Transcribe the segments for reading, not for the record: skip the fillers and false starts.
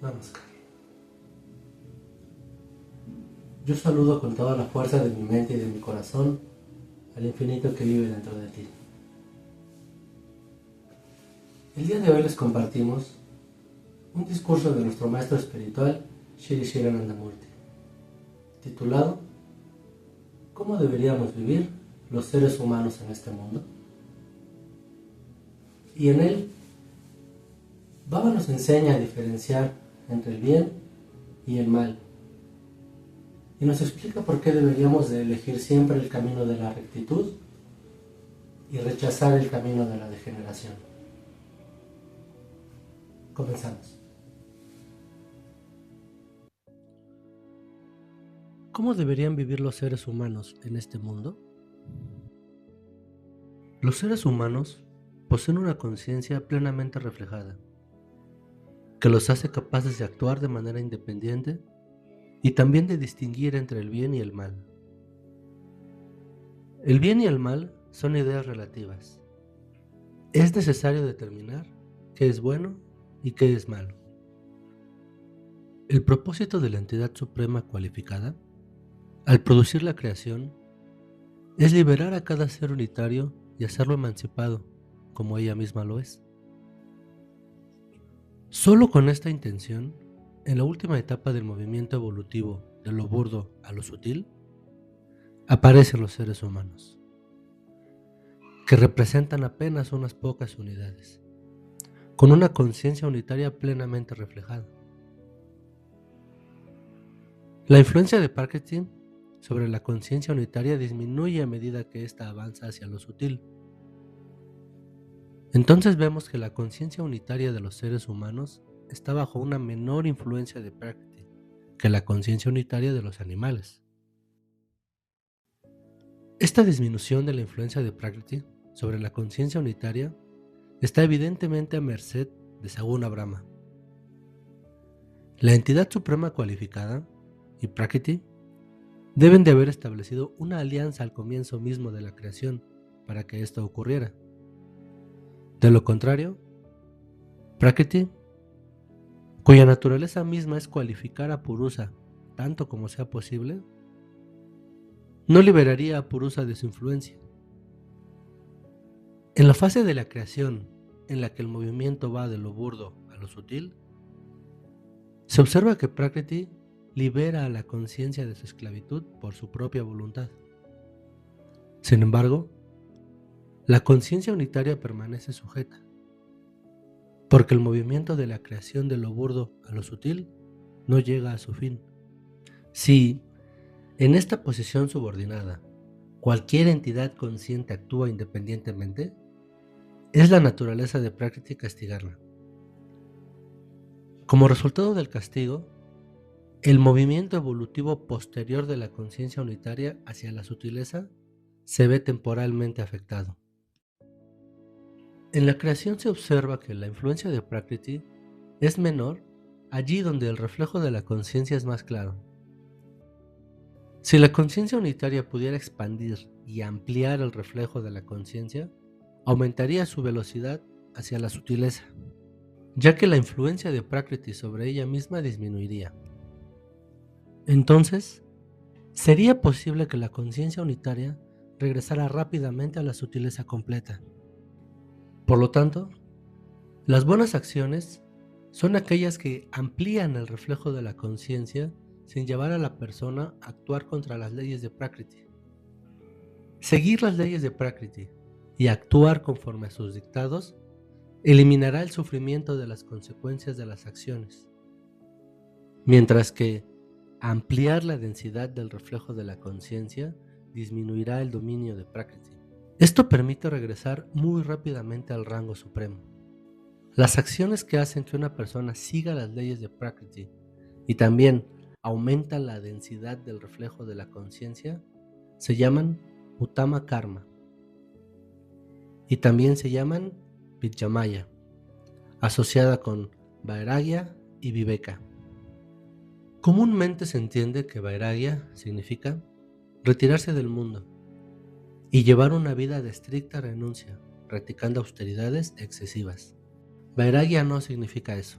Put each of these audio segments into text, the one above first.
Namaskar. Yo saludo con toda la fuerza de mi mente y de mi corazón al infinito que vive dentro de ti. El día de hoy les compartimos un discurso de nuestro maestro espiritual Shri Shivanandamurti, titulado ¿Cómo deberíamos vivir los seres humanos en este mundo? Y en él, Baba nos enseña a diferenciar entre el bien y el mal, y nos explica por qué deberíamos de elegir siempre el camino de la rectitud y rechazar el camino de la degeneración. Comenzamos. ¿Cómo deberían vivir los seres humanos en este mundo? Los seres humanos poseen una conciencia plenamente reflejada, que los hace capaces de actuar de manera independiente y también de distinguir entre el bien y el mal. El bien y el mal son ideas relativas. Es necesario determinar qué es bueno y qué es malo. El propósito de la entidad suprema cualificada, al producir la creación, es liberar a cada ser unitario y hacerlo emancipado, como ella misma lo es. Solo con esta intención, en la última etapa del movimiento evolutivo de lo burdo a lo sutil, aparecen los seres humanos, que representan apenas unas pocas unidades, con una conciencia unitaria plenamente reflejada. La influencia de Prakriti sobre la conciencia unitaria disminuye a medida que ésta avanza hacia lo sutil. Entonces vemos que la conciencia unitaria de los seres humanos está bajo una menor influencia de Prakriti que la conciencia unitaria de los animales. Esta disminución de la influencia de Prakriti sobre la conciencia unitaria está evidentemente a merced de Saguna Brahma. La entidad suprema cualificada y Prakriti deben de haber establecido una alianza al comienzo mismo de la creación para que esto ocurriera. De lo contrario, Prakriti, cuya naturaleza misma es cualificar a Purusa tanto como sea posible, no liberaría a Purusa de su influencia. En la fase de la creación, en la que el movimiento va de lo burdo a lo sutil, se observa que Prakriti libera a la conciencia de su esclavitud por su propia voluntad. Sin embargo, la conciencia unitaria permanece sujeta, porque el movimiento de la creación de lo burdo a lo sutil no llega a su fin. Si, en esta posición subordinada, cualquier entidad consciente actúa independientemente, es la naturaleza de Prakriti castigarla. Como resultado del castigo, el movimiento evolutivo posterior de la conciencia unitaria hacia la sutileza se ve temporalmente afectado. En la creación se observa que la influencia de Prakriti es menor allí donde el reflejo de la conciencia es más claro. Si la conciencia unitaria pudiera expandir y ampliar el reflejo de la conciencia, aumentaría su velocidad hacia la sutileza, ya que la influencia de Prakriti sobre ella misma disminuiría. Entonces, sería posible que la conciencia unitaria regresara rápidamente a la sutileza completa. Por lo tanto, las buenas acciones son aquellas que amplían el reflejo de la conciencia sin llevar a la persona a actuar contra las leyes de Prakriti. Seguir las leyes de Prakriti y actuar conforme a sus dictados eliminará el sufrimiento de las consecuencias de las acciones, mientras que ampliar la densidad del reflejo de la conciencia disminuirá el dominio de Prakriti. Esto permite regresar muy rápidamente al rango supremo. Las acciones que hacen que una persona siga las leyes de Prakriti y también aumentan la densidad del reflejo de la conciencia se llaman Uttama Karma y también se llaman Vijnana, asociada con Vairagya y Viveka. Comúnmente se entiende que Vairagya significa retirarse del mundo y llevar una vida de estricta renuncia, practicando austeridades excesivas. Vairagya no significa eso.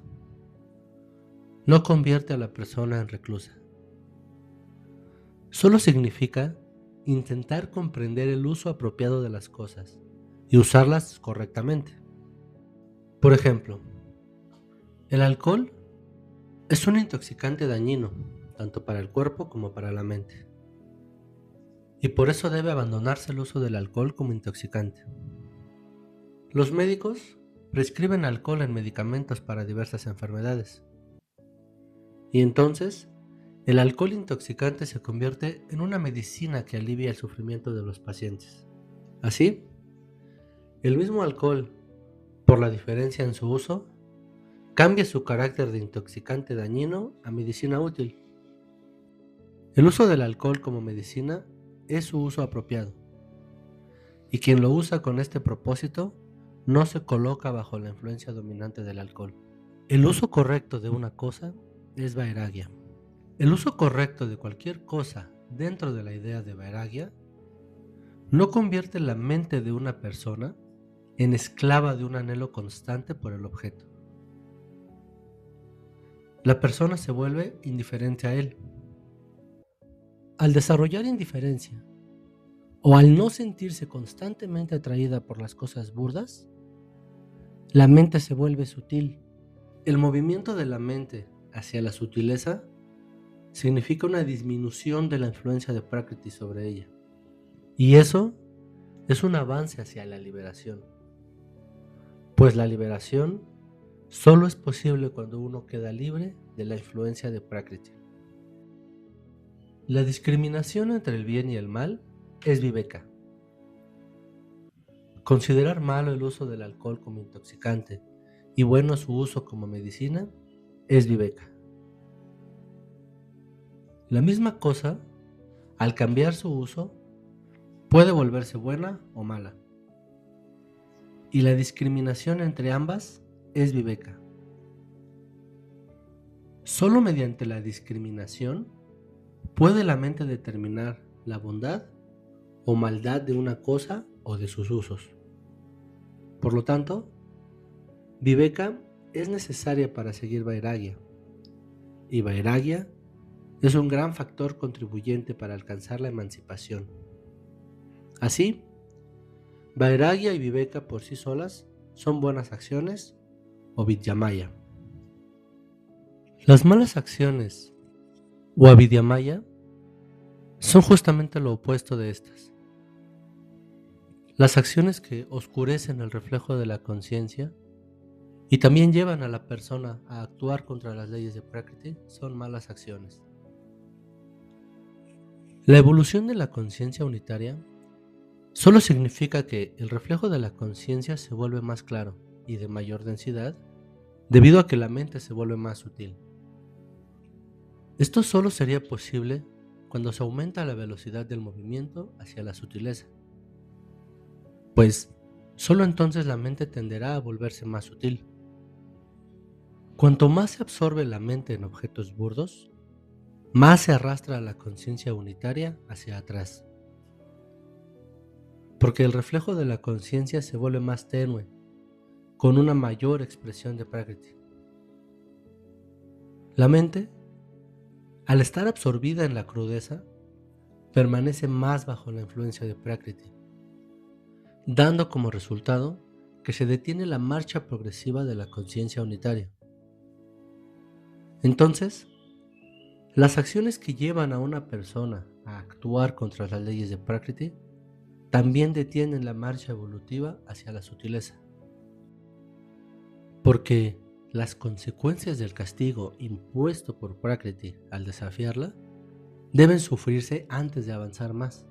no convierte a la persona en reclusa. Solo significa intentar comprender el uso apropiado de las cosas y usarlas correctamente. Por ejemplo, el alcohol es un intoxicante dañino, tanto para el cuerpo como para la mente, y por eso debe abandonarse el uso del alcohol como intoxicante. Los médicos prescriben alcohol en medicamentos para diversas enfermedades, y entonces el alcohol intoxicante se convierte en una medicina que alivia el sufrimiento de los pacientes. Así, el mismo alcohol, por la diferencia en su uso, cambia su carácter de intoxicante dañino a medicina útil. El uso del alcohol como medicina es su uso apropiado, y quien lo usa con este propósito no se coloca bajo la influencia dominante del alcohol. El uso correcto de una cosa es vairagya. El uso correcto de cualquier cosa dentro de la idea de vairagya no convierte la mente de una persona en esclava de un anhelo constante por el objeto. La persona se vuelve indiferente a él. Al desarrollar indiferencia o al no sentirse constantemente atraída por las cosas burdas, la mente se vuelve sutil. El movimiento de la mente hacia la sutileza significa una disminución de la influencia de Prakriti sobre ella. Y eso es un avance hacia la liberación. Pues la liberación solo es posible cuando uno queda libre de la influencia de Prakriti. La discriminación entre el bien y el mal es viveka. Considerar malo el uso del alcohol como intoxicante y bueno su uso como medicina es viveka. La misma cosa, al cambiar su uso, puede volverse buena o mala. Y la discriminación entre ambas es viveka. Solo mediante la discriminación puede la mente determinar la bondad o maldad de una cosa o de sus usos. Por lo tanto, viveka es necesaria para seguir vairagya, y vairagya es un gran factor contribuyente para alcanzar la emancipación. Así, vairagya y viveka por sí solas son buenas acciones o vidyamaya. Las malas acciones o avidyamaya son justamente lo opuesto de estas. Las acciones que oscurecen el reflejo de la conciencia y también llevan a la persona a actuar contra las leyes de Prakriti son malas acciones. La evolución de la conciencia unitaria solo significa que el reflejo de la conciencia se vuelve más claro y de mayor densidad debido a que la mente se vuelve más sutil. Esto solo sería posible cuando se aumenta la velocidad del movimiento hacia la sutileza, pues solo entonces la mente tenderá a volverse más sutil. Cuanto más se absorbe la mente en objetos burdos, más se arrastra la conciencia unitaria hacia atrás, porque el reflejo de la conciencia se vuelve más tenue, con una mayor expresión de Prakriti. La mente, al estar absorbida en la crudeza, permanece más bajo la influencia de Prakriti, dando como resultado que se detiene la marcha progresiva de la conciencia unitaria. Entonces, las acciones que llevan a una persona a actuar contra las leyes de Prakriti también detienen la marcha evolutiva hacia la sutileza, porque las consecuencias del castigo impuesto por Prakriti al desafiarla deben sufrirse antes de avanzar más.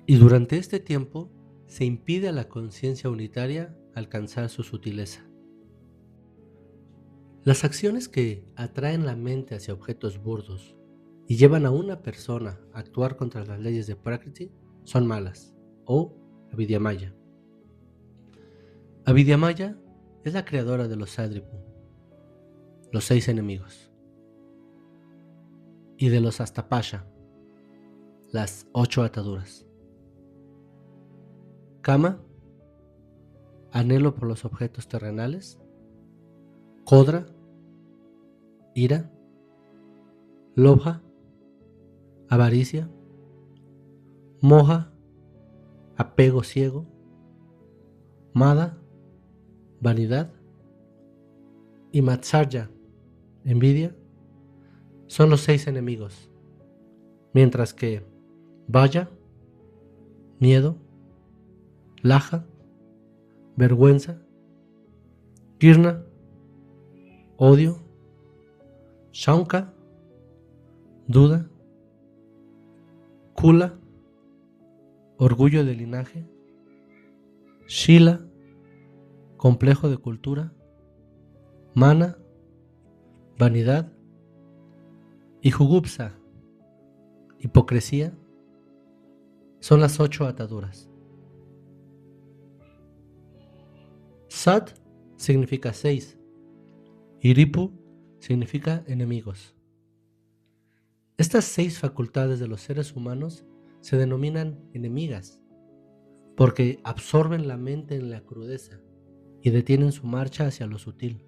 Y durante este tiempo se impide a la conciencia unitaria alcanzar su sutileza. Las acciones que atraen la mente hacia objetos burdos y llevan a una persona a actuar contra las leyes de Prakriti son malas, o avidyamaya. Avidyamaya es la creadora de los Sadripu, los 6 enemigos, y de los Astapasha, las 8 ataduras. Kama, anhelo por los objetos terrenales. Kodra, ira, lobha, avaricia, moha, apego ciego, mada, vanidad, y matsarya, envidia, son los 6 enemigos, mientras que vaya, miedo, laja, vergüenza, kirna, odio, shaunka, duda, kula, orgullo de linaje, shila, complejo de cultura, mana, vanidad, y jugupsa, hipocresía, son las 8 ataduras. Sat significa 6 y ripu significa enemigos. Estas 6 facultades de los seres humanos se denominan enemigas porque absorben la mente en la crudeza y detienen su marcha hacia lo sutil.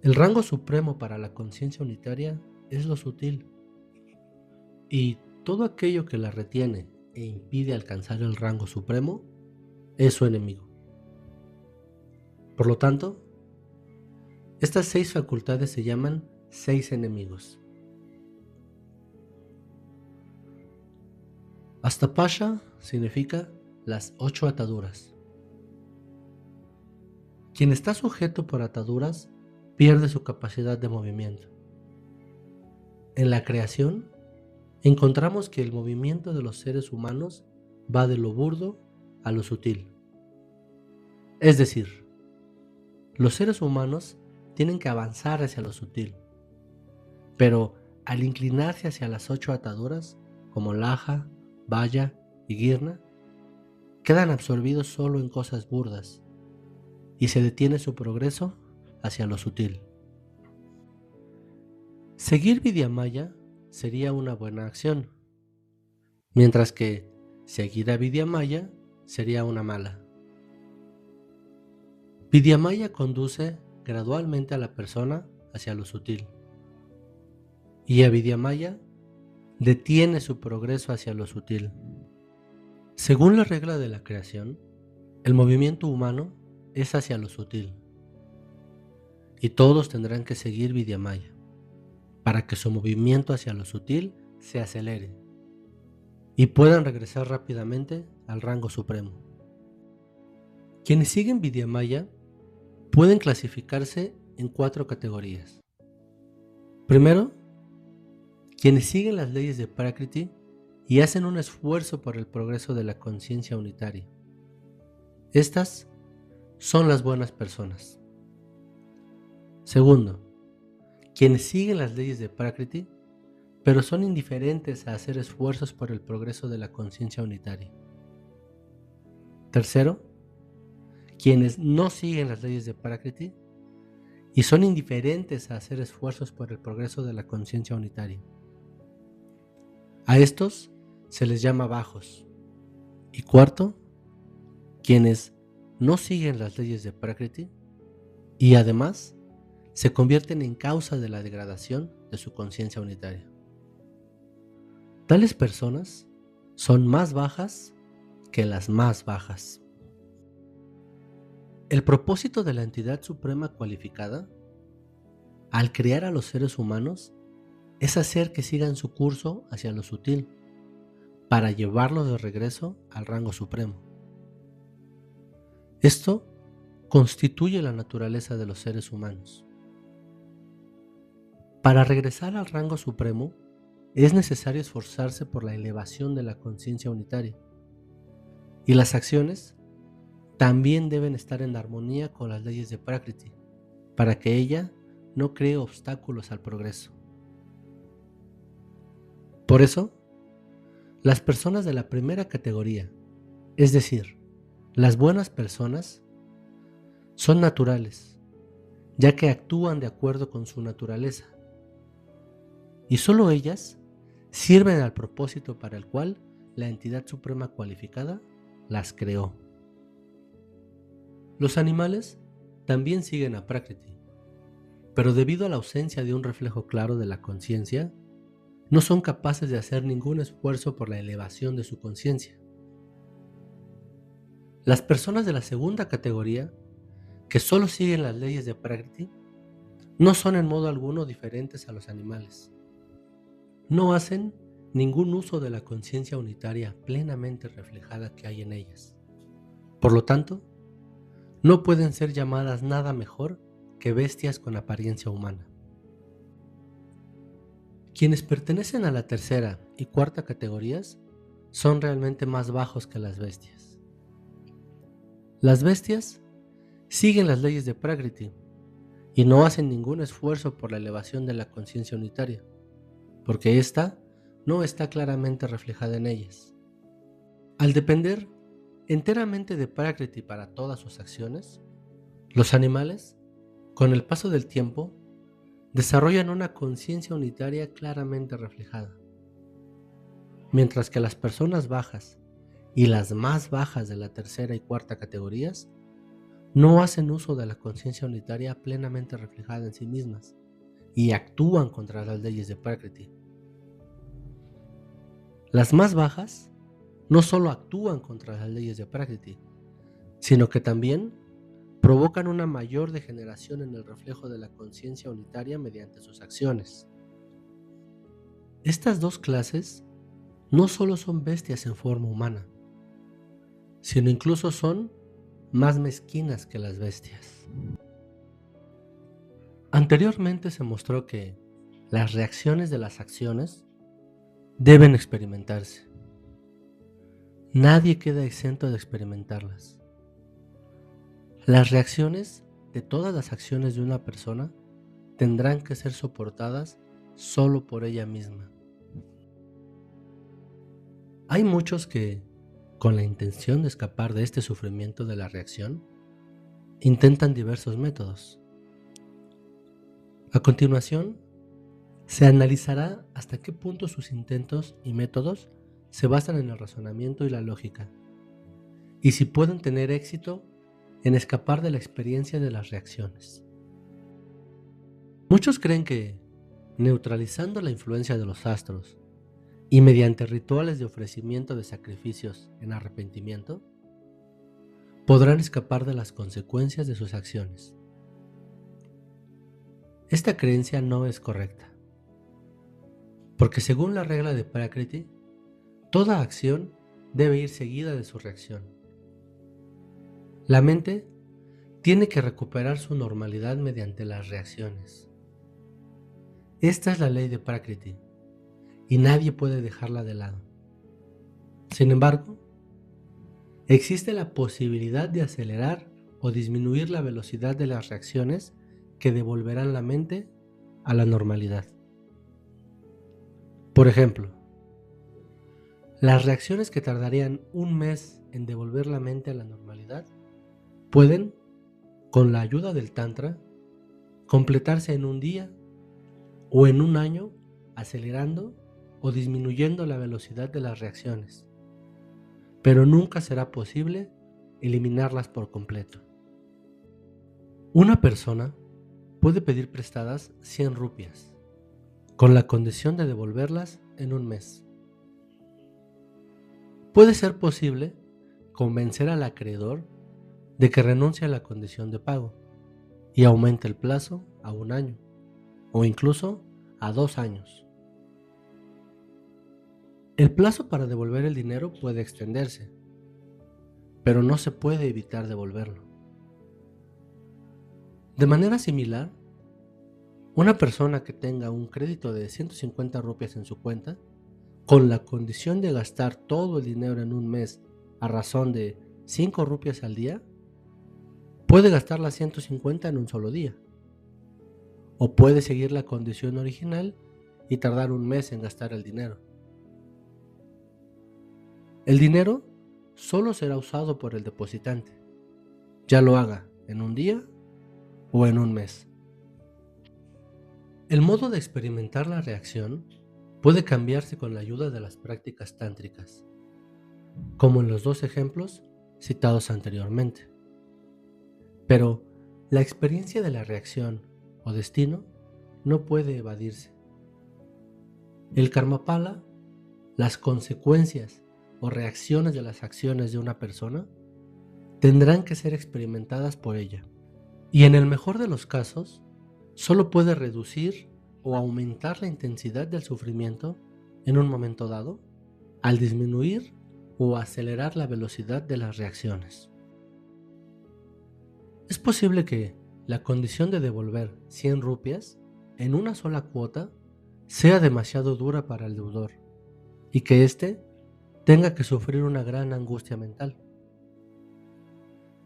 El rango supremo para la conciencia unitaria es lo sutil, y todo aquello que la retiene e impide alcanzar el rango supremo es su enemigo. Por lo tanto, estas 6 facultades se llaman 6 enemigos. Astapasha significa las 8 ataduras. Quien está sujeto por ataduras pierde su capacidad de movimiento. En la creación, encontramos que el movimiento de los seres humanos va de lo burdo a lo sutil. Es decir, los seres humanos tienen que avanzar hacia lo sutil, pero al inclinarse hacia las 8 ataduras, como laja, vaya y girna, quedan absorbidos solo en cosas burdas y se detiene su progreso hacia lo sutil. Seguir Vidyamaya sería una buena acción, mientras que seguir a Vidyamaya sería una mala. Vidyamaya conduce gradualmente a la persona hacia lo sutil, y Avidyamaya detiene su progreso hacia lo sutil. Según la regla de la creación, el movimiento humano es hacia lo sutil, y todos tendrán que seguir Vidyamaya para que su movimiento hacia lo sutil se acelere y puedan regresar rápidamente al rango supremo. Quienes siguen Vidyamaya pueden clasificarse en 4 categorías. Primero, quienes siguen las leyes de Prakriti y hacen un esfuerzo por el progreso de la conciencia unitaria. Estas son las buenas personas. Segundo, quienes siguen las leyes de Prakriti, pero son indiferentes a hacer esfuerzos por el progreso de la conciencia unitaria. Tercero, quienes no siguen las leyes de Prakriti y son indiferentes a hacer esfuerzos por el progreso de la conciencia unitaria. A estos se les llama bajos. Y cuarto, quienes no siguen las leyes de Prakriti y además se convierten en causa de la degradación de su conciencia unitaria. Tales personas son más bajas que las más bajas. El propósito de la entidad suprema cualificada, al crear a los seres humanos, es hacer que sigan su curso hacia lo sutil, para llevarlos de regreso al rango supremo. Esto constituye la naturaleza de los seres humanos. Para regresar al rango supremo, es necesario esforzarse por la elevación de la conciencia unitaria, y las acciones también deben estar en armonía con las leyes de Prakriti, para que ella no cree obstáculos al progreso. Por eso, las personas de la primera categoría, es decir, las buenas personas, son naturales, ya que actúan de acuerdo con su naturaleza, y solo ellas sirven al propósito para el cual la entidad suprema cualificada las creó. Los animales también siguen a Prakriti, pero debido a la ausencia de un reflejo claro de la conciencia, no son capaces de hacer ningún esfuerzo por la elevación de su conciencia. Las personas de la segunda categoría, que solo siguen las leyes de Prakriti, no son en modo alguno diferentes a los animales. No hacen ningún uso de la conciencia unitaria plenamente reflejada que hay en ellas. Por lo tanto, no pueden ser llamadas nada mejor que bestias con apariencia humana. Quienes pertenecen a la tercera y cuarta categorías son realmente más bajos que las bestias. Las bestias siguen las leyes de Prakriti y no hacen ningún esfuerzo por la elevación de la conciencia unitaria, porque ésta no está claramente reflejada en ellas. Al depender enteramente de Prakriti para todas sus acciones, los animales, con el paso del tiempo, desarrollan una conciencia unitaria claramente reflejada, mientras que las personas bajas y las más bajas de la tercera y cuarta categorías no hacen uso de la conciencia unitaria plenamente reflejada en sí mismas y actúan contra las leyes de Prakriti. Las más bajas no solo actúan contra las leyes de Prakriti, sino que también provocan una mayor degeneración en el reflejo de la conciencia unitaria mediante sus acciones. Estas dos clases no solo son bestias en forma humana, sino incluso son más mezquinas que las bestias. Anteriormente se mostró que las reacciones de las acciones deben experimentarse. Nadie queda exento de experimentarlas. Las reacciones de todas las acciones de una persona tendrán que ser soportadas solo por ella misma. Hay muchos que, con la intención de escapar de este sufrimiento de la reacción, intentan diversos métodos. A continuación, se analizará hasta qué punto sus intentos y métodos se basan en el razonamiento y la lógica, y si pueden tener éxito en escapar de la experiencia de las reacciones. Muchos creen que, neutralizando la influencia de los astros y mediante rituales de ofrecimiento de sacrificios en arrepentimiento, podrán escapar de las consecuencias de sus acciones. Esta creencia no es correcta, porque según la regla de Prakriti, toda acción debe ir seguida de su reacción. La mente tiene que recuperar su normalidad mediante las reacciones. Esta es la ley de Prakriti y nadie puede dejarla de lado. Sin embargo, existe la posibilidad de acelerar o disminuir la velocidad de las reacciones que devolverán la mente a la normalidad. Por ejemplo, las reacciones que tardarían un mes en devolver la mente a la normalidad pueden, con la ayuda del Tantra, completarse en un día o en un año, acelerando o disminuyendo la velocidad de las reacciones, pero nunca será posible eliminarlas por completo. Una persona puede pedir prestadas 100 rupias, con la condición de devolverlas en un mes. Puede ser posible convencer al acreedor de que renuncie a la condición de pago y aumente el plazo a un año o incluso a 2 años. El plazo para devolver el dinero puede extenderse, pero no se puede evitar devolverlo. De manera similar, una persona que tenga un crédito de 150 rupias en su cuenta, con la condición de gastar todo el dinero en un mes a razón de 5 rupias al día, puede gastar las 150 en un solo día, o puede seguir la condición original y tardar un mes en gastar el dinero. El dinero solo será usado por el depositante, ya lo haga en un día o en un mes. El modo de experimentar la reacción puede cambiarse con la ayuda de las prácticas tántricas, como en los dos ejemplos citados anteriormente. Pero la experiencia de la reacción o destino no puede evadirse. El karmapala, las consecuencias o reacciones de las acciones de una persona, tendrán que ser experimentadas por ella. Y en el mejor de los casos, solo puede reducir o aumentar la intensidad del sufrimiento en un momento dado, al disminuir o acelerar la velocidad de las reacciones. Es posible que la condición de devolver 100 rupias en una sola cuota sea demasiado dura para el deudor y que éste tenga que sufrir una gran angustia mental.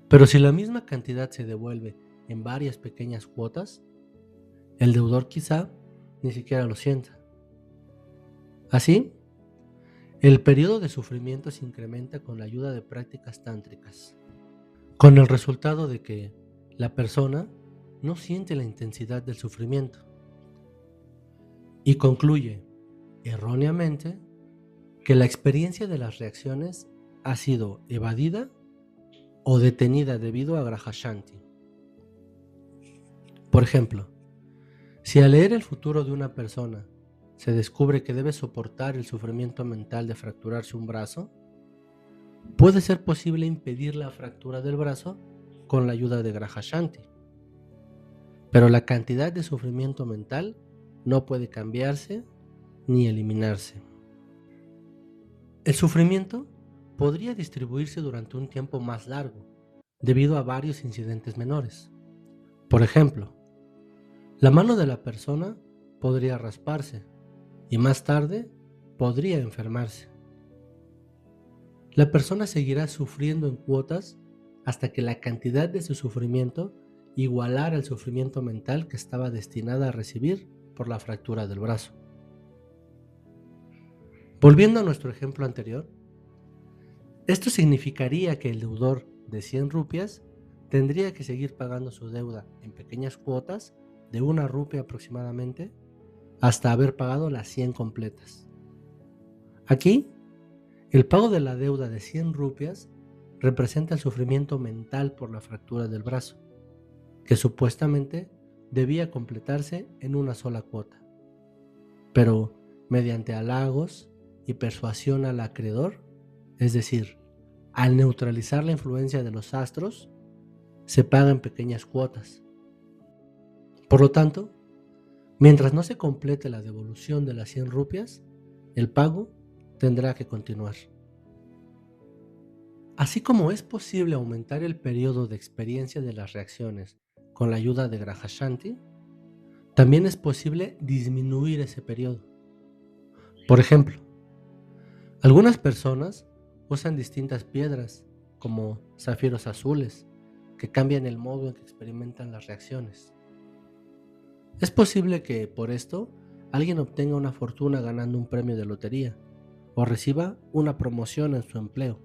Pero si la misma cantidad se devuelve en varias pequeñas cuotas, el deudor quizá ni siquiera lo sienta. Así, el periodo de sufrimiento se incrementa con la ayuda de prácticas tántricas, con el resultado de que la persona no siente la intensidad del sufrimiento y concluye, erróneamente, que la experiencia de las reacciones ha sido evadida o detenida debido a Graha Shanti. Por ejemplo, si al leer el futuro de una persona se descubre que debe soportar el sufrimiento mental de fracturarse un brazo, puede ser posible impedir la fractura del brazo con la ayuda de Graha Shanti. Pero la cantidad de sufrimiento mental no puede cambiarse ni eliminarse. El sufrimiento podría distribuirse durante un tiempo más largo, debido a varios incidentes menores. Por ejemplo, la mano de la persona podría rasparse y más tarde podría enfermarse. La persona seguirá sufriendo en cuotas hasta que la cantidad de su sufrimiento igualara el sufrimiento mental que estaba destinada a recibir por la fractura del brazo. Volviendo a nuestro ejemplo anterior, esto significaría que el deudor de 100 rupias tendría que seguir pagando su deuda en pequeñas cuotas de 1 rupia aproximadamente hasta haber pagado las 100 completas. Aquí, el pago de la deuda de 100 rupias representa el sufrimiento mental por la fractura del brazo, que supuestamente debía completarse en una sola cuota. Pero mediante halagos y persuasión al acreedor, es decir, al neutralizar la influencia de los astros, se paga en pequeñas cuotas. Por lo tanto, mientras no se complete la devolución de las 100 rupias, el pago tendrá que continuar. Así como es posible aumentar el periodo de experiencia de las reacciones con la ayuda de Graha Shanti, también es posible disminuir ese periodo. Por ejemplo, algunas personas usan distintas piedras, como zafiros azules, que cambian el modo en que experimentan las reacciones. Es posible que, por esto, alguien obtenga una fortuna ganando un premio de lotería o reciba una promoción en su empleo.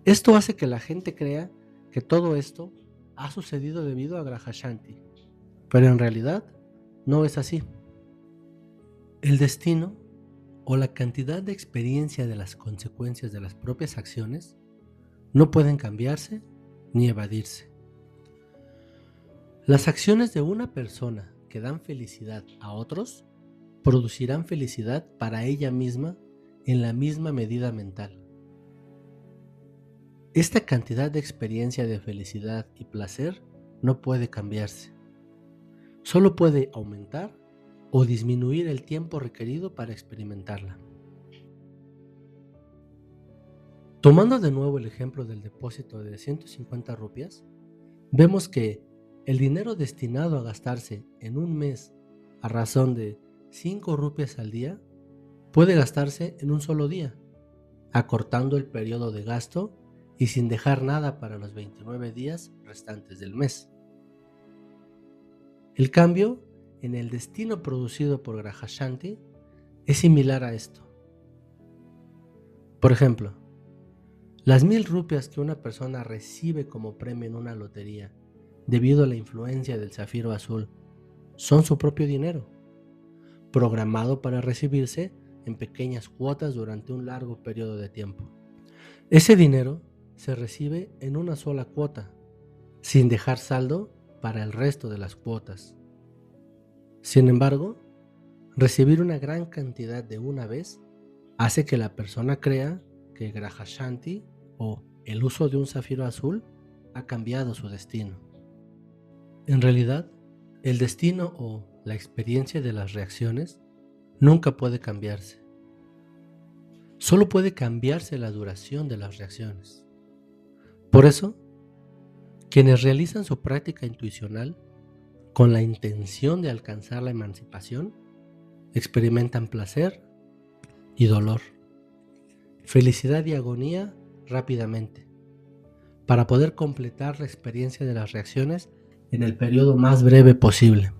Esto hace que la gente crea que todo esto ha sucedido debido a Graha Shanti, pero en realidad no es así. El destino o la cantidad de experiencia de las consecuencias de las propias acciones no pueden cambiarse ni evadirse. Las acciones de una persona que dan felicidad a otros producirán felicidad para ella misma en la misma medida mental. Esta cantidad de experiencia de felicidad y placer no puede cambiarse. Solo puede aumentar o disminuir el tiempo requerido para experimentarla. Tomando de nuevo el ejemplo del depósito de 150 rupias, vemos que el dinero destinado a gastarse en un mes a razón de 5 rupias al día puede gastarse en un solo día, acortando el periodo de gasto y sin dejar nada para los 29 días restantes del mes. El cambio en el destino producido por Graha Shanti es similar a esto. Por ejemplo, las 1000 rupias que una persona recibe como premio en una lotería debido a la influencia del zafiro azul son su propio dinero, programado para recibirse en pequeñas cuotas durante un largo periodo de tiempo. Ese dinero se recibe en una sola cuota, sin dejar saldo para el resto de las cuotas. Sin embargo, recibir una gran cantidad de una vez hace que la persona crea que Graha Shanti o el uso de un zafiro azul ha cambiado su destino. En realidad, el destino o la experiencia de las reacciones nunca puede cambiarse. Solo puede cambiarse la duración de las reacciones. Por eso, quienes realizan su práctica intuicional con la intención de alcanzar la emancipación, experimentan placer y dolor, felicidad y agonía rápidamente, para poder completar la experiencia de las reacciones en el periodo más breve posible.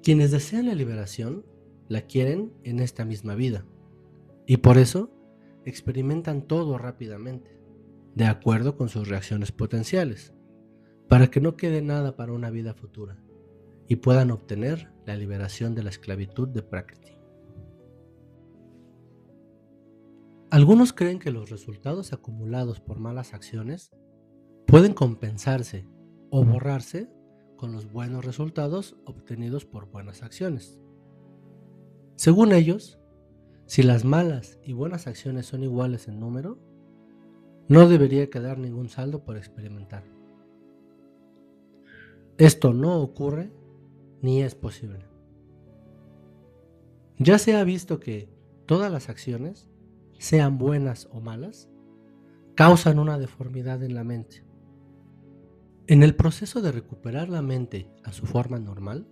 Quienes desean la liberación la quieren en esta misma vida y por eso experimentan todo rápidamente, de acuerdo con sus reacciones potenciales, para que no quede nada para una vida futura y puedan obtener la liberación de la esclavitud de Prakriti. Algunos creen que los resultados acumulados por malas acciones pueden compensarse o borrarse con los buenos resultados obtenidos por buenas acciones. Según ellos, si las malas y buenas acciones son iguales en número, no debería quedar ningún saldo por experimentar. Esto no ocurre ni es posible. Ya se ha visto que todas las acciones, sean buenas o malas, causan una deformidad en la mente. En el proceso de recuperar la mente a su forma normal,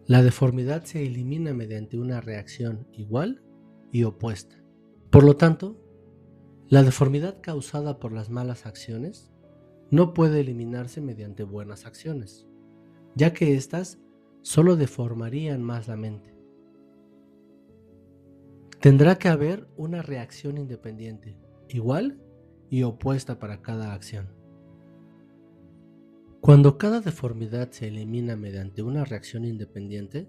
la deformidad se elimina mediante una reacción igual y opuesta. Por lo tanto, la deformidad causada por las malas acciones no puede eliminarse mediante buenas acciones, ya que éstas solo deformarían más la mente. Tendrá que haber una reacción independiente, igual y opuesta para cada acción. Cuando cada deformidad se elimina mediante una reacción independiente,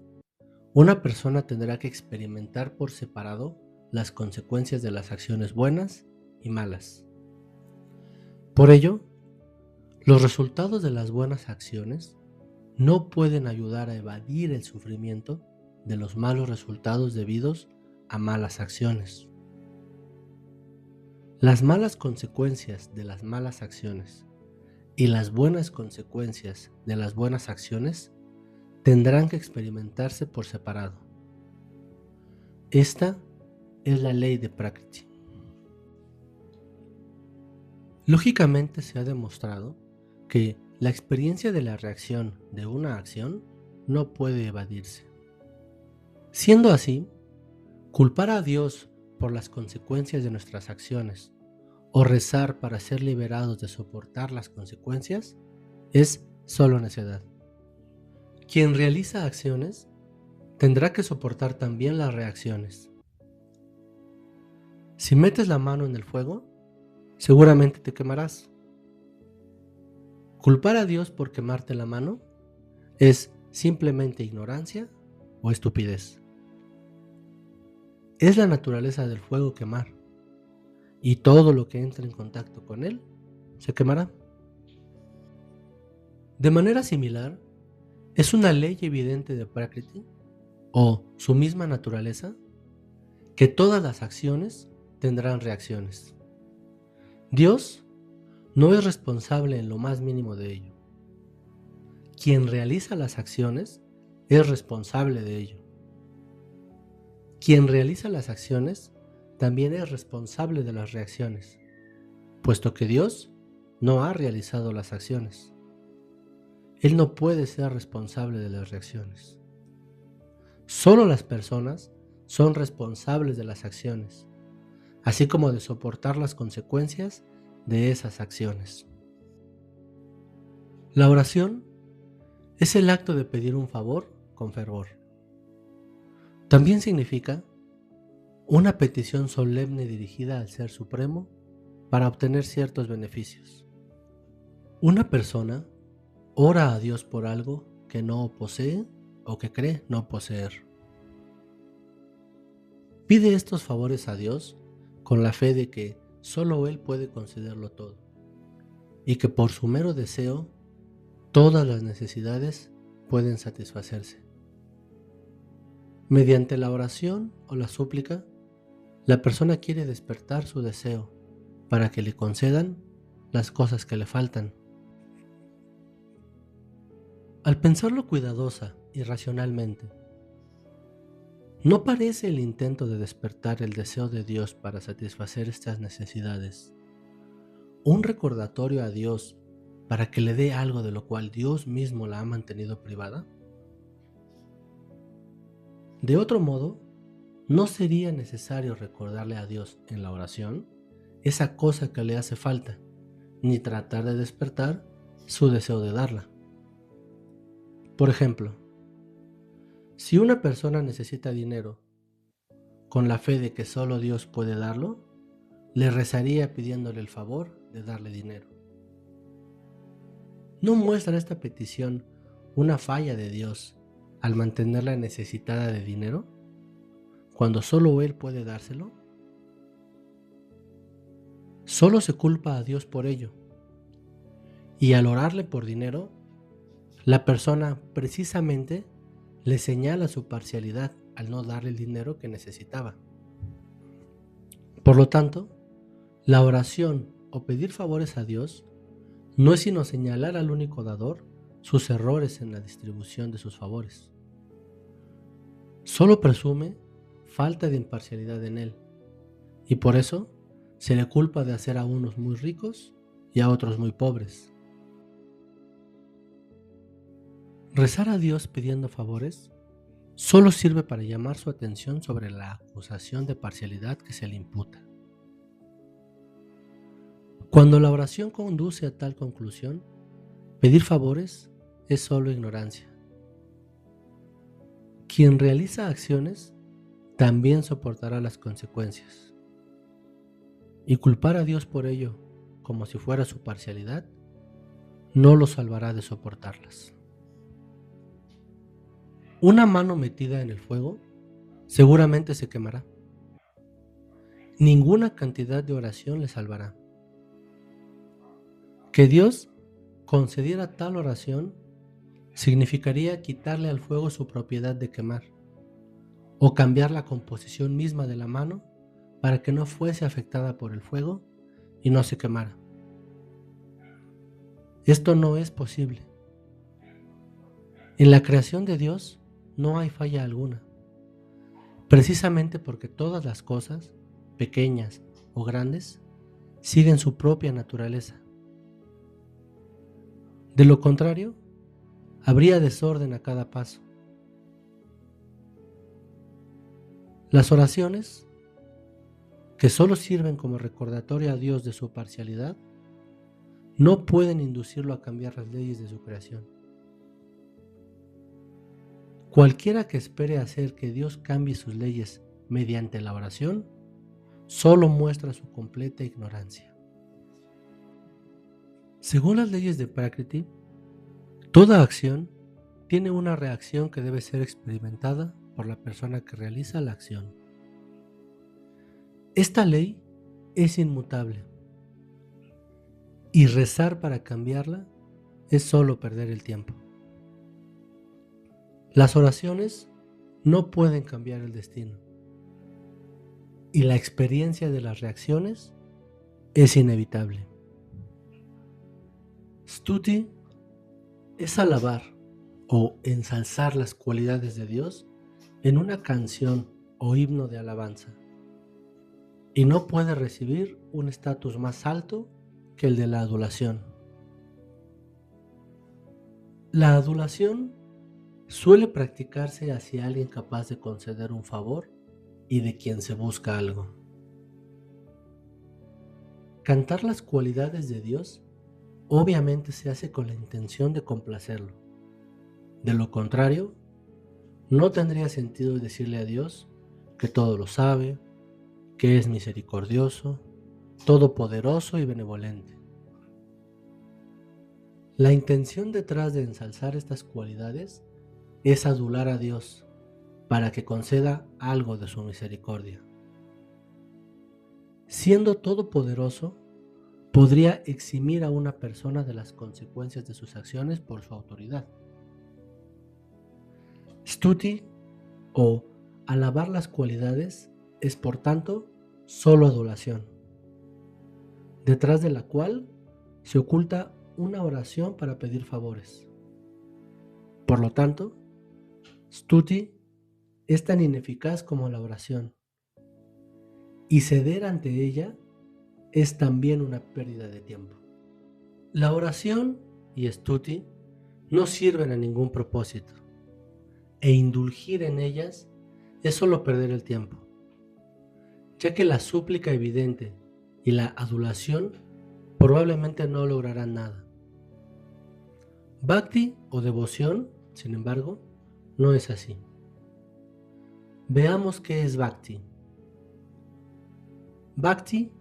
una persona tendrá que experimentar por separado las consecuencias de las acciones buenas y malas. Por ello, los resultados de las buenas acciones no pueden ayudar a evadir el sufrimiento de los malos resultados debidos a malas acciones. Las malas consecuencias de las malas acciones y las buenas consecuencias de las buenas acciones tendrán que experimentarse por separado. Esta es la ley de Prakriti. Lógicamente se ha demostrado que la experiencia de la reacción de una acción no puede evadirse. Siendo así, culpar a Dios por las consecuencias de nuestras acciones o rezar para ser liberados de soportar las consecuencias es solo necedad. Quien realiza acciones tendrá que soportar también las reacciones. Si metes la mano en el fuego, seguramente te quemarás. Culpar a Dios por quemarte la mano es simplemente ignorancia o estupidez. Es la naturaleza del fuego quemar, y todo lo que entre en contacto con él se quemará. De manera similar, es una ley evidente de Prakriti, o su misma naturaleza, que todas las acciones tendrán reacciones. Dios no es responsable en lo más mínimo de ello. Quien realiza las acciones es responsable de ello. Quien realiza las acciones también es responsable de las reacciones, puesto que Dios no ha realizado las acciones. Él no puede ser responsable de las reacciones. Solo las personas son responsables de las acciones, así como de soportar las consecuencias de esas acciones. La oración es el acto de pedir un favor con fervor. También significa una petición solemne dirigida al Ser Supremo para obtener ciertos beneficios. Una persona ora a Dios por algo que no posee o que cree no poseer. Pide estos favores a Dios con la fe de que solo Él puede concederlo todo y que por su mero deseo todas las necesidades pueden satisfacerse. Mediante la oración o la súplica, la persona quiere despertar su deseo para que le concedan las cosas que le faltan. Al pensarlo cuidadosa y racionalmente, ¿no parece el intento de despertar el deseo de Dios para satisfacer estas necesidades un recordatorio a Dios para que le dé algo de lo cual Dios mismo la ha mantenido privada? De otro modo, ¿no sería necesario recordarle a Dios en la oración esa cosa que le hace falta, ni tratar de despertar su deseo de darla? Por ejemplo, si una persona necesita dinero, con la fe de que solo Dios puede darlo, le rezaría pidiéndole el favor de darle dinero. ¿No muestra esta petición una falla de Dios al mantenerla necesitada de dinero, cuando solo Él puede dárselo? Solo se culpa a Dios por ello, y al orarle por dinero, la persona precisamente le señala su parcialidad al no darle el dinero que necesitaba. Por lo tanto, la oración o pedir favores a Dios no es sino señalar al único dador sus errores en la distribución de sus favores. Solo presume falta de imparcialidad en él, y por eso se le culpa de hacer a unos muy ricos y a otros muy pobres. Rezar a Dios pidiendo favores solo sirve para llamar su atención sobre la acusación de parcialidad que se le imputa. Cuando la oración conduce a tal conclusión, pedir favores es solo ignorancia. Quien realiza acciones también soportará las consecuencias. Y culpar a Dios por ello, como si fuera su parcialidad, no lo salvará de soportarlas. Una mano metida en el fuego seguramente se quemará. Ninguna cantidad de oración le salvará. Que Dios concediera tal oración significaría quitarle al fuego su propiedad de quemar, o cambiar la composición misma de la mano para que no fuese afectada por el fuego y no se quemara. Esto no es posible. En la creación de Dios no hay falla alguna, precisamente porque todas las cosas, pequeñas o grandes, siguen su propia naturaleza. De lo contrario, habría desorden a cada paso. Las oraciones, que solo sirven como recordatorio a Dios de su parcialidad, no pueden inducirlo a cambiar las leyes de su creación. Cualquiera que espere hacer que Dios cambie sus leyes mediante la oración, solo muestra su completa ignorancia. Según las leyes de Prakriti, toda acción tiene una reacción que debe ser experimentada por la persona que realiza la acción. Esta ley es inmutable, y rezar para cambiarla es solo perder el tiempo. Las oraciones no pueden cambiar el destino, y la experiencia de las reacciones es inevitable. Stuti es alabar o ensalzar las cualidades de Dios en una canción o himno de alabanza, y no puede recibir un estatus más alto que el de la adulación. La adulación suele practicarse hacia alguien capaz de conceder un favor y de quien se busca algo. Cantar las cualidades de Dios obviamente se hace con la intención de complacerlo. De lo contrario, no tendría sentido decirle a Dios que todo lo sabe, que es misericordioso, todopoderoso y benevolente. La intención detrás de ensalzar estas cualidades es adular a Dios para que conceda algo de su misericordia. Siendo todopoderoso, podría eximir a una persona de las consecuencias de sus acciones por su autoridad. Stuti, o alabar las cualidades, es por tanto solo adulación, detrás de la cual se oculta una oración para pedir favores. Por lo tanto, Stuti es tan ineficaz como la oración, y ceder ante ella es también una pérdida de tiempo. La oración y Stuti no sirven a ningún propósito, e indulgir en ellas es solo perder el tiempo, ya que la súplica evidente y la adulación probablemente no lograrán nada. Bhakti o devoción, sin embargo, no es así. Veamos qué es Bhakti. Bhakti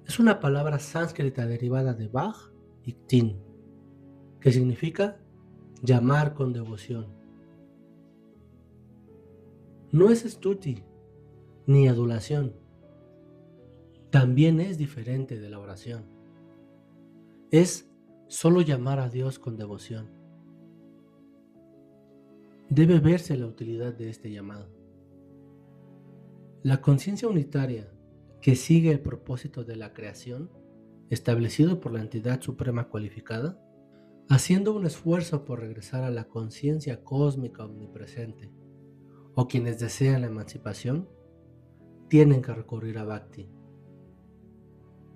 es una palabra sánscrita derivada de Bhaj y Tin, que significa llamar con devoción. No es stuti ni adulación. También es diferente de la oración. Es solo llamar a Dios con devoción. Debe verse la utilidad de este llamado. La conciencia unitaria que sigue el propósito de la creación, establecido por la entidad suprema cualificada, haciendo un esfuerzo por regresar a la conciencia cósmica omnipresente, o quienes desean la emancipación, tienen que recurrir a Bhakti.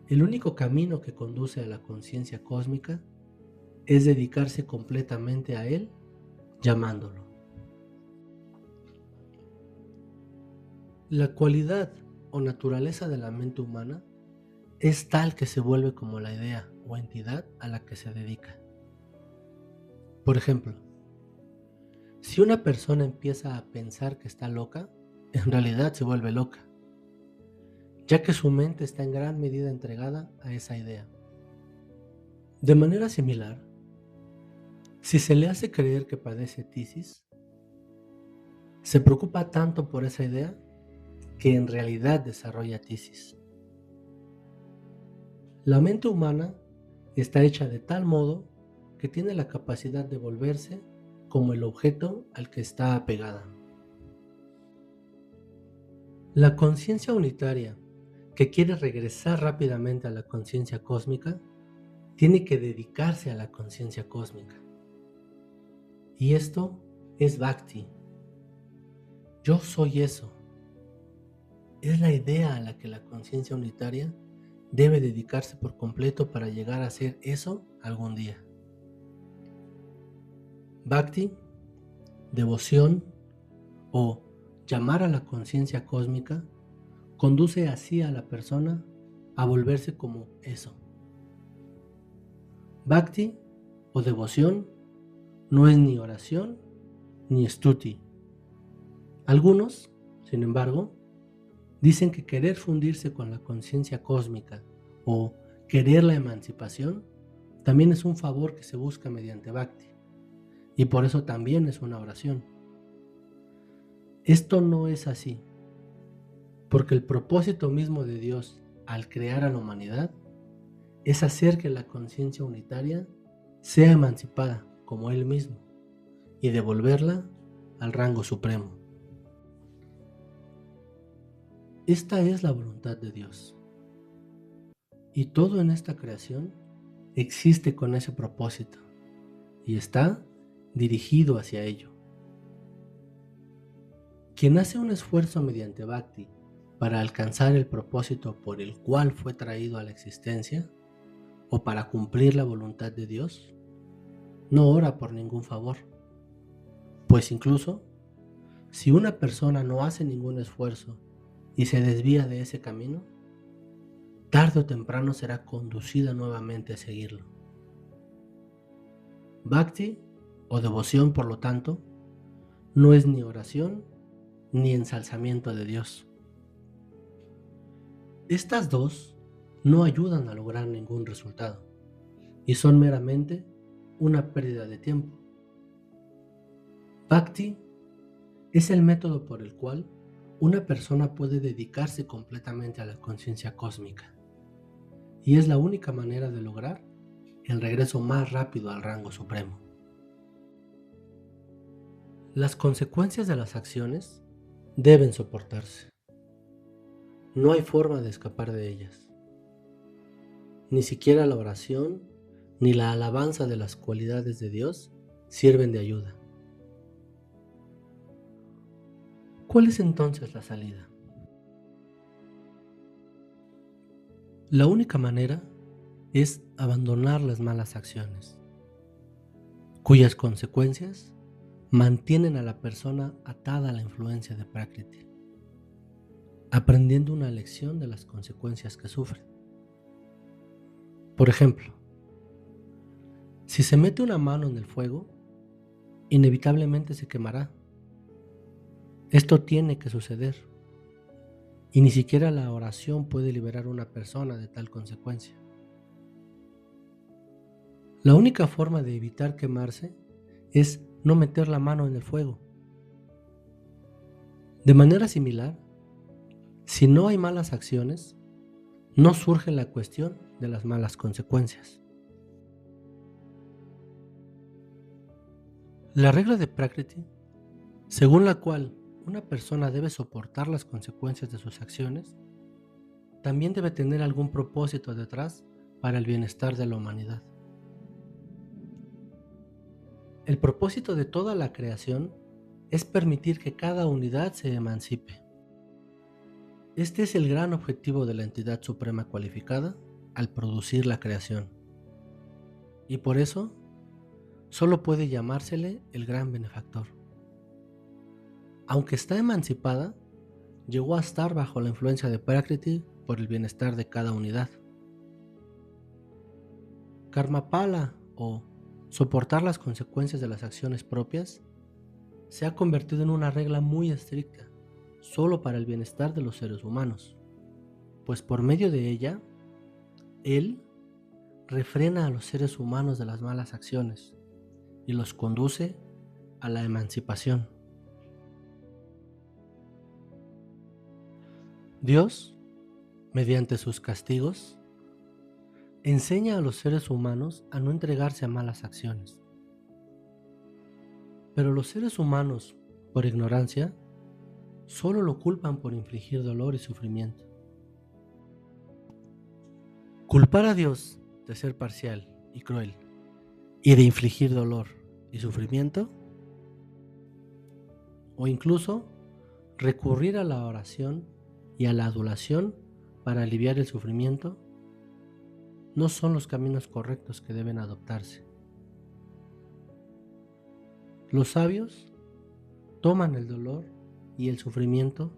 El único camino que conduce a la conciencia cósmica es dedicarse completamente a Él, llamándolo. La cualidad o naturaleza de la mente humana es tal que se vuelve como la idea o entidad a la que se dedica. Por ejemplo, si una persona empieza a pensar que está loca, en realidad se vuelve loca, ya que su mente está en gran medida entregada a esa idea. De manera similar, si se le hace creer que padece tisis, se preocupa tanto por esa idea que en realidad desarrolla tisis. La mente humana está hecha de tal modo que tiene la capacidad de volverse como el objeto al que está apegada. La conciencia unitaria, que quiere regresar rápidamente a la conciencia cósmica, tiene que dedicarse a la conciencia cósmica. Y esto es Bhakti. Yo soy eso. Es la idea a la que la conciencia unitaria debe dedicarse por completo para llegar a ser eso algún día. Bhakti, devoción o llamar a la conciencia cósmica conduce así a la persona a volverse como eso. Bhakti o devoción no es ni oración ni stuti. Algunos, sin embargo, dicen que querer fundirse con la conciencia cósmica o querer la emancipación también es un favor que se busca mediante Bhakti, y por eso también es una oración. Esto no es así, porque el propósito mismo de Dios al crear a la humanidad es hacer que la conciencia unitaria sea emancipada como Él mismo y devolverla al rango supremo. Esta es la voluntad de Dios. Y todo en esta creación existe con ese propósito y está dirigido hacia ello. Quien hace un esfuerzo mediante Bhakti para alcanzar el propósito por el cual fue traído a la existencia o para cumplir la voluntad de Dios, no ora por ningún favor, pues incluso si una persona no hace ningún esfuerzo y se desvía de ese camino, tarde o temprano será conducida nuevamente a seguirlo. Bhakti o devoción, por lo tanto, no es ni oración ni ensalzamiento de Dios. Estas dos no ayudan a lograr ningún resultado y son meramente una pérdida de tiempo. Bhakti es el método por el cual una persona puede dedicarse completamente a la conciencia cósmica y es la única manera de lograr el regreso más rápido al rango supremo. Las consecuencias de las acciones deben soportarse. No hay forma de escapar de ellas. Ni siquiera la oración ni la alabanza de las cualidades de Dios sirven de ayuda. ¿Cuál es entonces la salida? La única manera es abandonar las malas acciones, cuyas consecuencias mantienen a la persona atada a la influencia de Prakriti, aprendiendo una lección de las consecuencias que sufre. Por ejemplo, si se mete una mano en el fuego, inevitablemente se quemará. Esto tiene que suceder, y ni siquiera la oración puede liberar a una persona de tal consecuencia. La única forma de evitar quemarse es no meter la mano en el fuego. De manera similar, si no hay malas acciones, no surge la cuestión de las malas consecuencias. La regla de Prakriti, según la cual una persona debe soportar las consecuencias de sus acciones, también debe tener algún propósito detrás para el bienestar de la humanidad. El propósito de toda la creación es permitir que cada unidad se emancipe. Este es el gran objetivo de la entidad suprema cualificada al producir la creación. Y por eso, solo puede llamársele el gran benefactor. Aunque está emancipada, llegó a estar bajo la influencia de Prakriti por el bienestar de cada unidad. Karmapala, o soportar las consecuencias de las acciones propias, se ha convertido en una regla muy estricta, solo para el bienestar de los seres humanos, pues por medio de ella, él refrena a los seres humanos de las malas acciones y los conduce a la emancipación. Dios, mediante sus castigos, enseña a los seres humanos a no entregarse a malas acciones. Pero los seres humanos, por ignorancia, solo lo culpan por infligir dolor y sufrimiento. Culpar a Dios de ser parcial y cruel y de infligir dolor y sufrimiento, o incluso recurrir a la oración y a la adulación para aliviar el sufrimiento, no son los caminos correctos que deben adoptarse. Los sabios toman el dolor y el sufrimiento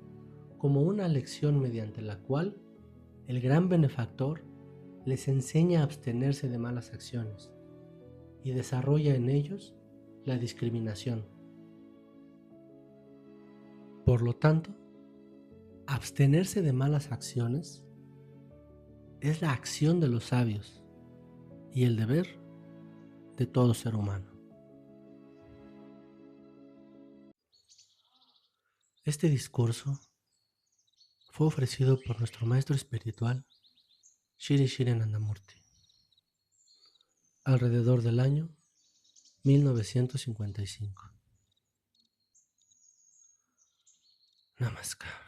como una lección mediante la cual el gran benefactor les enseña a abstenerse de malas acciones y desarrolla en ellos la discriminación. Por lo tanto, abstenerse de malas acciones es la acción de los sabios y el deber de todo ser humano. Este discurso fue ofrecido por nuestro maestro espiritual, Shri Shri Nandamurti, alrededor del año 1955. Namaskar.